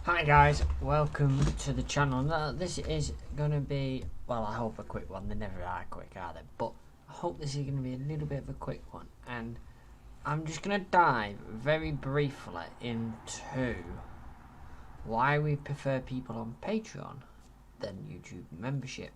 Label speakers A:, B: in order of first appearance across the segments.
A: Hi guys, welcome to the channel. Now, this is going to be, well, I hope a quick one. They never are quick, are they? But I hope this is going to be a little bit of a quick one. And I'm just going to dive very briefly into why we prefer people on Patreon than YouTube membership.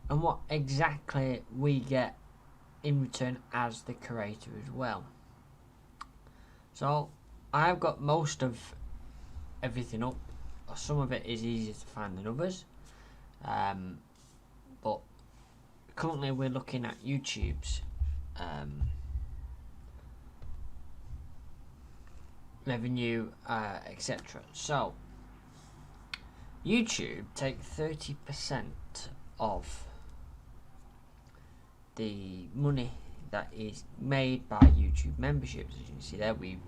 A: And what exactly we get in return as the creator as well. So, I've got most of everything up. Some of it is easier to find than others, but currently we're looking at YouTube's revenue, etc. So YouTube take 30% of the money that is made by YouTube memberships. As you can see there, we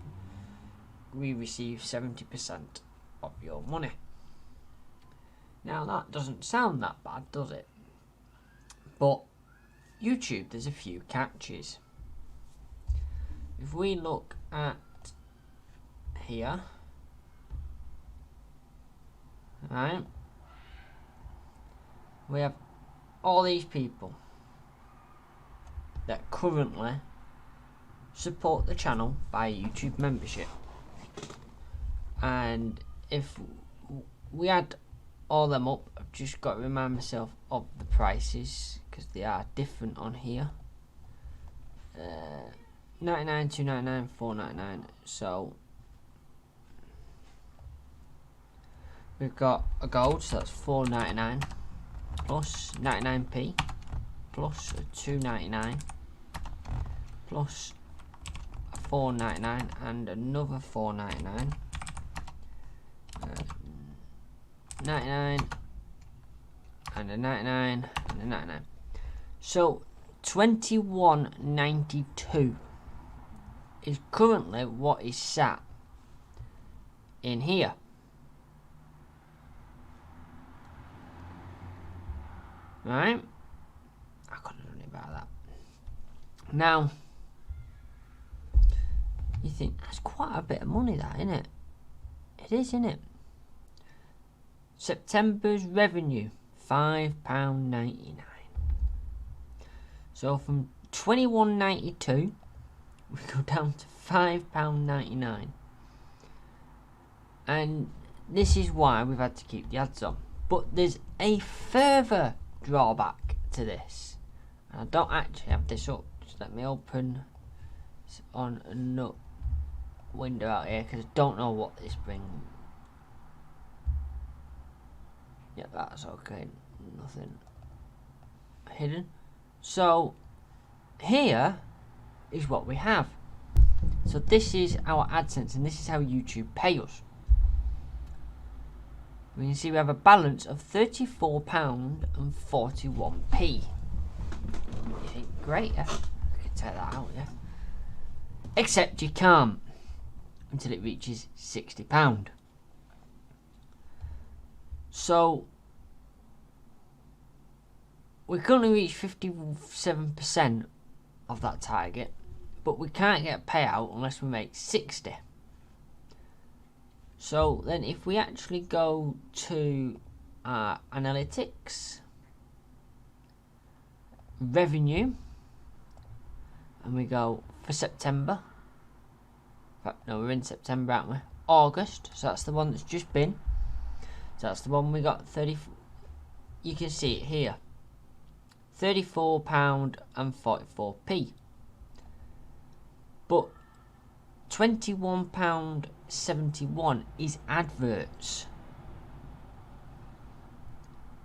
A: receive 70% of your money. Now that doesn't sound that bad, does it? But YouTube, there's a few catches. If we look at here, right, we have all these people that currently support the channel by YouTube membership. And if we add all them up, I've just got to remind myself of the prices because they are different on here. 99, 299, 499. So we've got a gold, so that's 499 plus 99p plus a 299 plus a 499 and another 499. 99 and a 99 and a 99. So 21.92 is currently what is sat in here. Right? I could have done it about that. Now you think that's quite a bit of money, that, isn't it? It is, isn't it? September's revenue, £5.99. So from £21.92, we go down to £5.99. And this is why we've had to keep the ads on. But there's a further drawback to this. And I don't actually have this up. Just let me open on a window out here because I don't know what this brings. Yeah, that's okay. Nothing hidden. So here is what we have. So this is our AdSense, and this is how YouTube pay us. We can see we have a balance of £34.41p. You think, great, yeah? I can take that out, yeah. Except you can't until it reaches £60. So we currently reach 57% of that target, but we can't get a payout unless we make 60. So then if we actually go to our analytics, revenue, and we go for September. No, we're in September, aren't we? August, so that's the one that's just been. So that's the one we got 30. You can see it here, £34.44p. But £21.71 is adverts.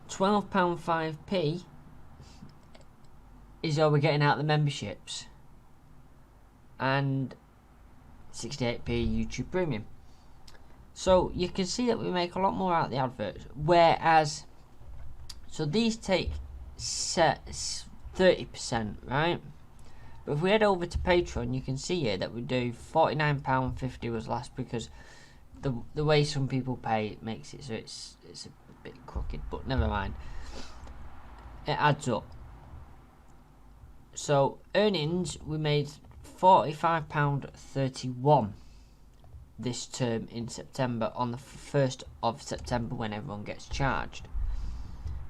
A: £12.5p is all we're getting out of the memberships, and 68p YouTube Premium. So you can see that we make a lot more out of the adverts, whereas, so these take 30%, right? But if we head over to Patreon, you can see here that we do £49.50 was last, because the way some people pay it makes it so it's a bit crooked, but never mind. It adds up. So earnings, we made £45.31. this term in September, on the 1st of September, when everyone gets charged.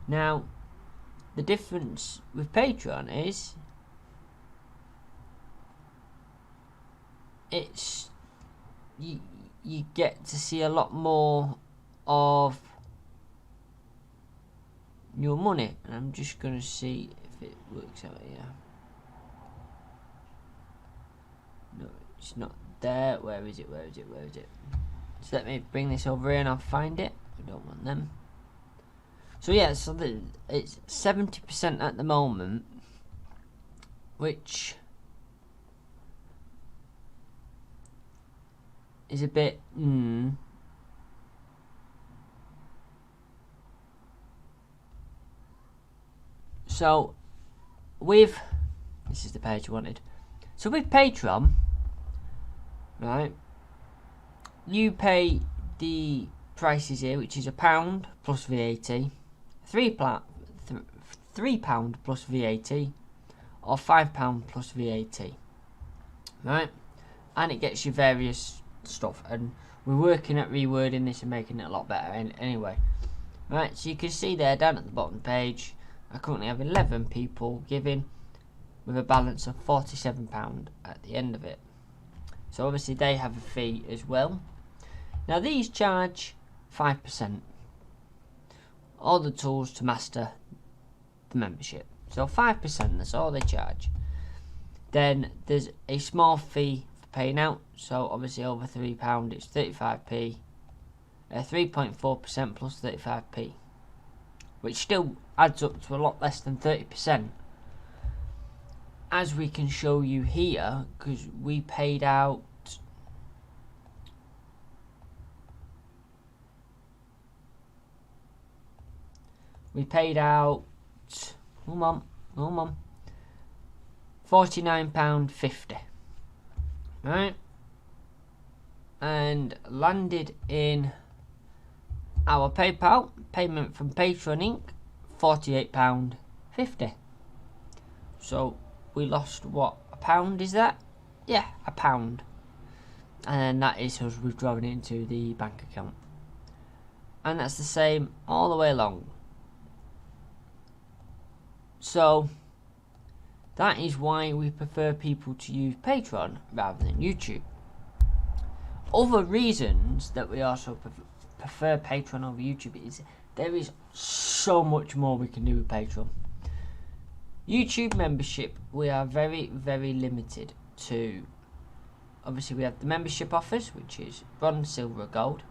A: Now, the difference with Patreon is it's you get to see a lot more of your money, and I'm just gonna see if it works out here. No, it's not there. Where is it? So let me bring this over here and I'll find it. We don't want them. So yeah, so it's 70% at the moment, which is a bit So with this is the page you wanted. So with Patreon, right, you pay the prices here, which is £1 plus VAT, £3 plus VAT, or £5 plus VAT, right? And it gets you various stuff, and we're working at rewording this and making it a lot better anyway, right? So you can see there down at the bottom of the page, I currently have 11 people giving, with a balance of £47 at the end of it. So obviously they have a fee as well. Now these charge 5%. All the tools to master the membership. So 5%, that's all they charge. Then there's a small fee for paying out. So obviously over £3 it's 35p. 3.4% plus 35p. Which still adds up to a lot less than 30%. As we can show you here, because we paid out £49.50, right, and landed in our PayPal payment from Patreon Inc. £48.50. So we lost what, £1 is that? Yeah, £1. And then that is us withdrawing it into the bank account. And that's the same all the way along. So that is why we prefer people to use Patreon rather than YouTube. Other reasons that we also prefer Patreon over YouTube is there is so much more we can do with Patreon. YouTube membership, we are very, very limited to. Obviously we have the membership offers, which is bronze, silver, gold.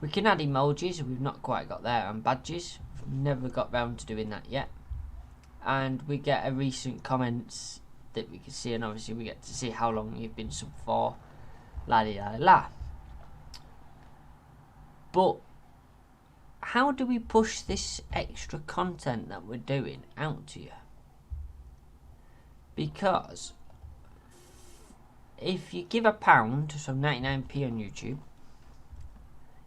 A: We can add emojis, we've not quite got there, and badges. We've never got round to doing that yet. And we get a recent comments that we can see, and obviously we get to see how long you've been sub for, la la la. But how do we push this extra content that we're doing out to you? Because if you give £1, so 99p on YouTube,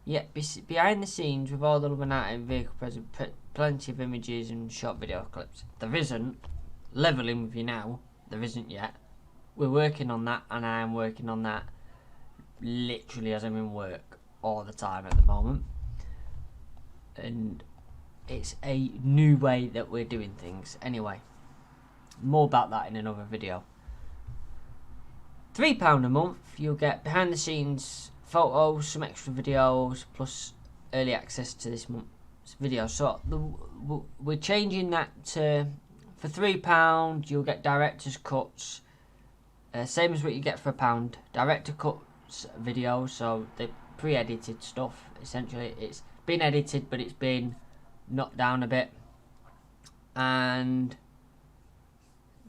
A: yet behind the scenes with all the Illuminati vehicle present, plenty of images and short video clips. There isn't, leveling with you now, there isn't yet. We're working on that, and I am working on that literally as I'm in work all the time at the moment. And it's a new way that we're doing things. Anyway, more about that in another video. £3 a month, you'll get behind the scenes photos, some extra videos, plus early access to this month's video. So we're changing that to, for £3 you'll get director's cuts, same as what you get for £1. Director cuts videos, so the pre-edited stuff. Essentially it's been edited, but it's been knocked down a bit, and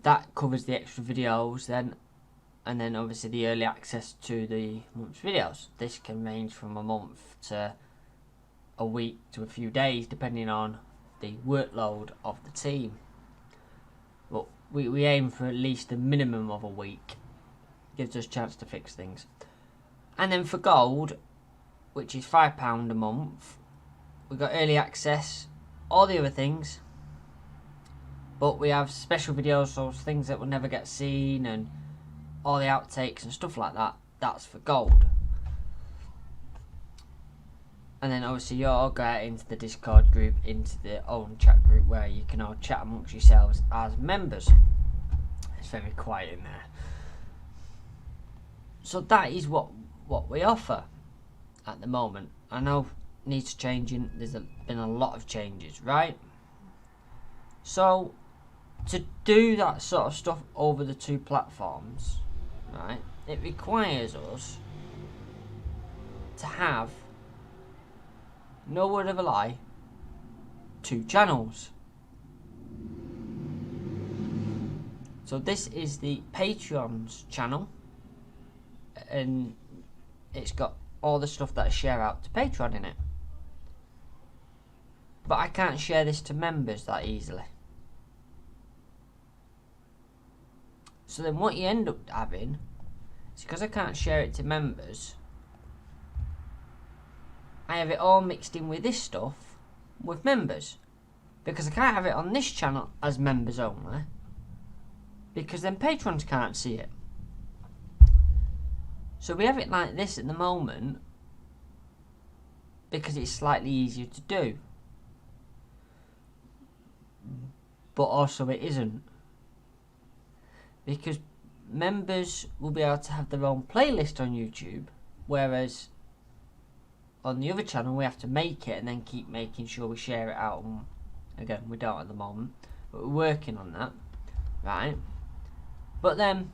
A: that covers the extra videos then. And then obviously the early access to the month's videos. This can range from a month to a week to a few days, depending on the workload of the team. But we aim for at least a minimum of a week. Gives us a chance to fix things. And then for gold, which is £5 a month, we've got early access, all the other things. But we have special videos, so things that will never get seen, and all the outtakes and stuff like that. that's for gold. And then obviously you all get into the Discord group, into the own chat group where you can all chat amongst yourselves as members. It's very quiet in there. So that is what we offer at the moment. I know it needs changing. There's been a lot of changes, right? So to do that sort of stuff over the two platforms, right, it requires us to have, no word of a lie, 2 channels. So this is the Patreon's channel, and it's got all the stuff that I share out to Patreon in it. But I can't share this to members that easily. So then what you end up having is, because I can't share it to members, I have it all mixed in with this stuff with members. Because I can't have it on this channel as members only, because then patrons can't see it. So we have it like this at the moment because it's slightly easier to do. But also it isn't. Because members will be able to have their own playlist on YouTube, whereas on the other channel we have to make it and then keep making sure we share it out. And again, we don't at the moment, but we're working on that, right? But then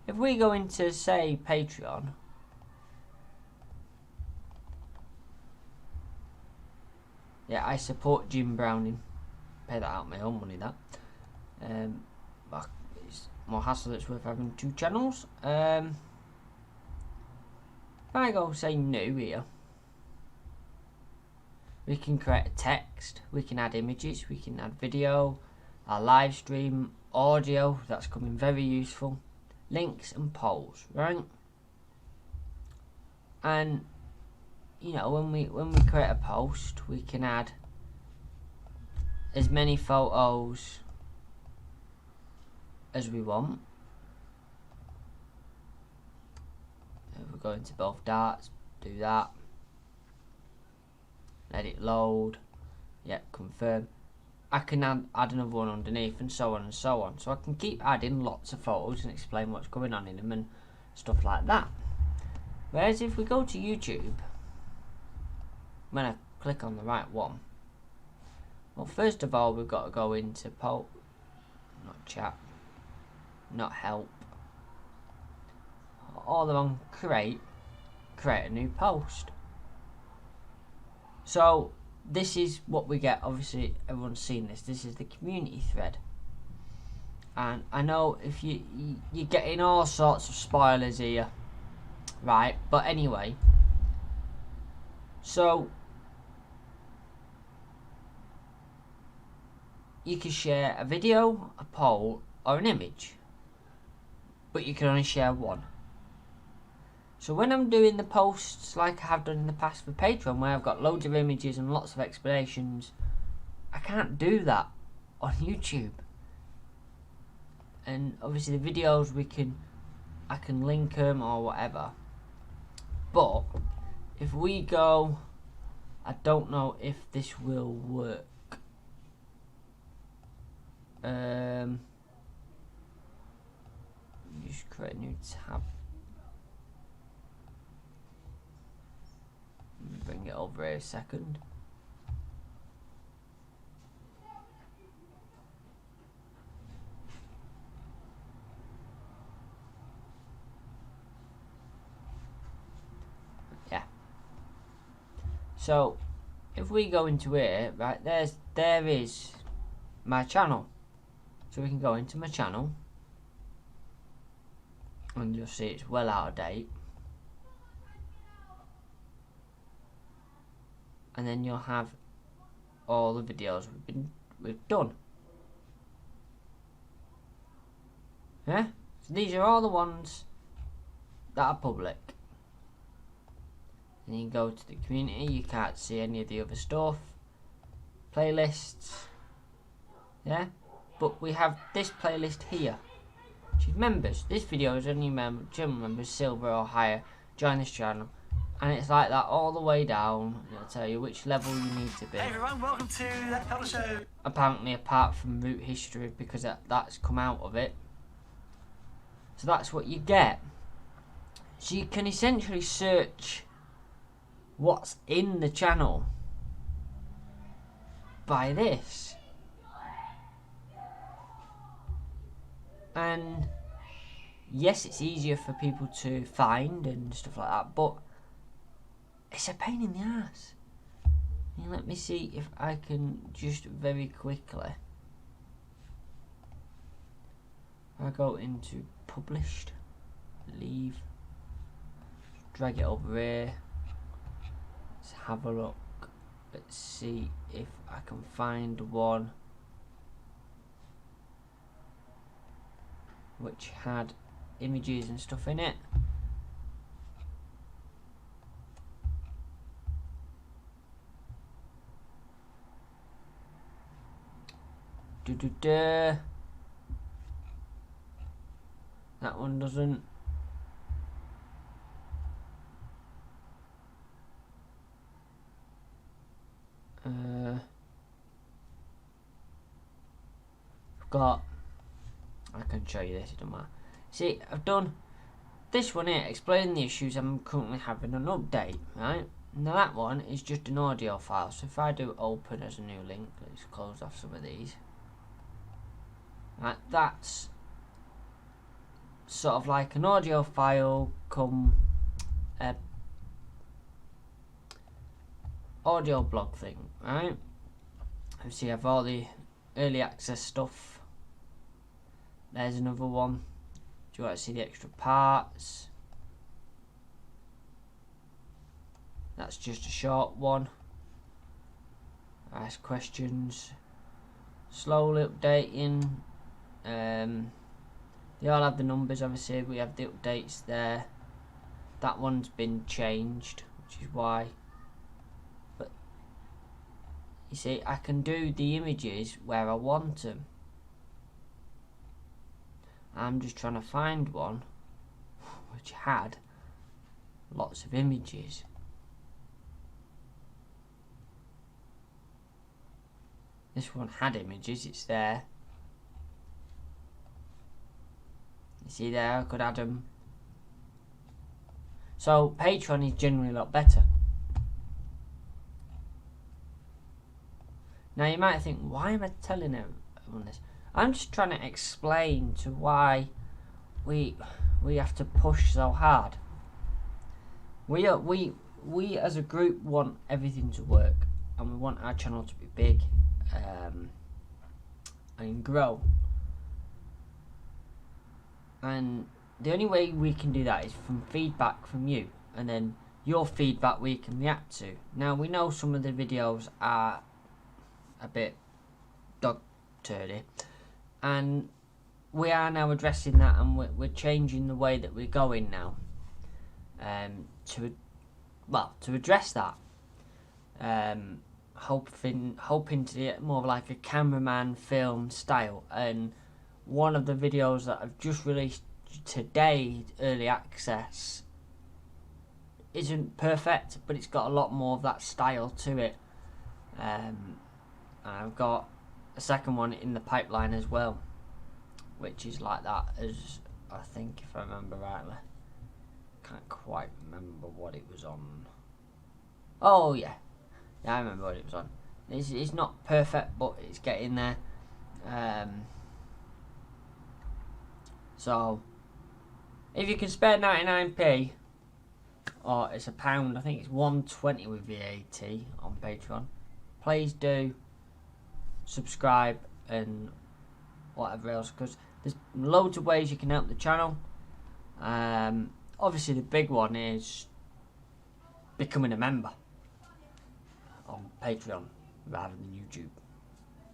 A: if we go into, say, Patreon, yeah, I support Jim Browning, pay that out of my own money, that. But it's more hassle, it's worth having 2 channels. If I go, say, new here, we can create a text, we can add images, we can add video, a live stream, audio, that's coming very useful, links and polls, right? And you know, when we create a post, we can add as many photos as we want. If we go into both darts, do that. Let it load. Yep, confirm. I can add another one underneath, and so on and so on. So I can keep adding lots of photos and explain what's going on in them and stuff like that. Whereas if we go to YouTube, when I click on the right one, well, first of all, we've got to go into not chat, not help, all the wrong, create a new post. So this is what we get. Obviously everyone's seen this. This is the community thread, and I know if you're getting all sorts of spoilers here, right? But anyway, so you can share a video, a poll, or an image, but you can only share one. So when I'm doing the posts like I have done in the past for Patreon, where I've got loads of images and lots of explanations, I can't do that on YouTube. And obviously the videos I can link them or whatever. But if we go, I don't know if this will work. Just create a new tab. Bring it over here a second. Yeah. So if we go into here, right, there is my channel. So we can go into my channel and you'll see it's well out of date. And then you'll have all the videos we've done. Yeah? So these are all the ones that are public. And you can go to the community, you can't see any of the other stuff. Playlists. Yeah? But we have this playlist here. which is members. This video is only channel members, silver or higher, join this channel. And it's like that all the way down. It'll tell you which level you need to be.
B: Hey everyone, welcome to That Color Show.
A: Apparently, apart from root history, because that's come out of it. So that's what you get. So you can essentially search what's in the channel by this. And yes, it's easier for people to find and stuff like that, but it's a pain in the ass. And let me see if I can just very quickly. I go into published, leave, drag it over here. Let's have a look. Let's see if I can find one which had images and stuff in it. That one doesn't. I've got. I can show you this. It doesn't matter. See, I've done this one here, explaining the issues I'm currently having an update. Right. Now that one is just an audio file. So if I do open as a new link, let's close off some of these. Right, that's sort of like an audio file come audio blog thing, right? And so you have all the early access stuff. There's another one. Do you want to see the extra parts? That's just a short one. Ask questions. Slowly updating. They all have the numbers, obviously. We have the updates there. That one's been changed, which is why. But you see, I can do the images where I want them. I'm just trying to find one which had lots of images. This one had images, it's there. You see there, I could add them. So Patreon is generally a lot better. Now you might think, why am I telling everyone this? I'm just trying to explain to why we have to push so hard. We as a group want everything to work, and we want our channel to be big and grow. And the only way we can do that is from feedback from you, and then your feedback we can react to. Now we know some of the videos are a bit dog turdy, and we are now addressing that, and we're changing the way that we're going now to address that. Hoping to get more of like a cameraman film style. And one of the videos that I've just released today, early access, isn't perfect, but it's got a lot more of that style to it. I've got a second one in the pipeline as well, which is like that, as I think, if I remember rightly. Can't quite remember what it was on. Oh yeah, I remember what it was on. It's not perfect, but it's getting there. So if you can spare 99p, or it's £1, I think it's £1.20 with VAT on Patreon, please do subscribe and whatever else, because there's loads of ways you can help the channel. Obviously the big one is becoming a member on Patreon rather than YouTube,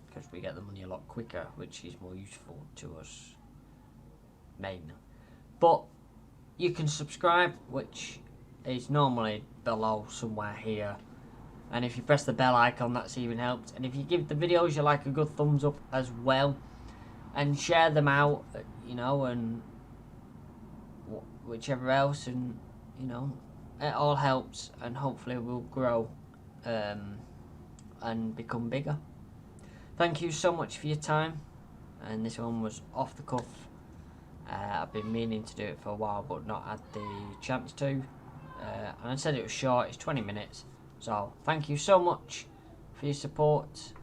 A: because we get the money a lot quicker, which is more useful to us mainly. But you can subscribe, which is normally below somewhere here, and if you press the bell icon, that's even helped. And if you give the videos you like a good thumbs up as well, and share them out, you know, and whichever else, and you know, it all helps, and hopefully we'll grow and become bigger. Thank you so much for your time, and this one was off the cuff. I've been meaning to do it for a while but not had the chance to, and I said it was short, it's 20 minutes, so thank you so much for your support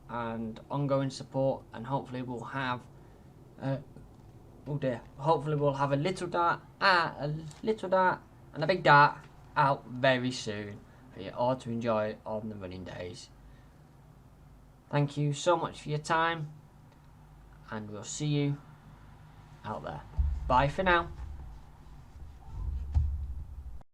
A: and ongoing support, and hopefully we'll have hopefully we'll have a little dart and a big dart out very soon for you all to enjoy on the running days. Thank you so much for your time, and we'll see you out there. Bye for now.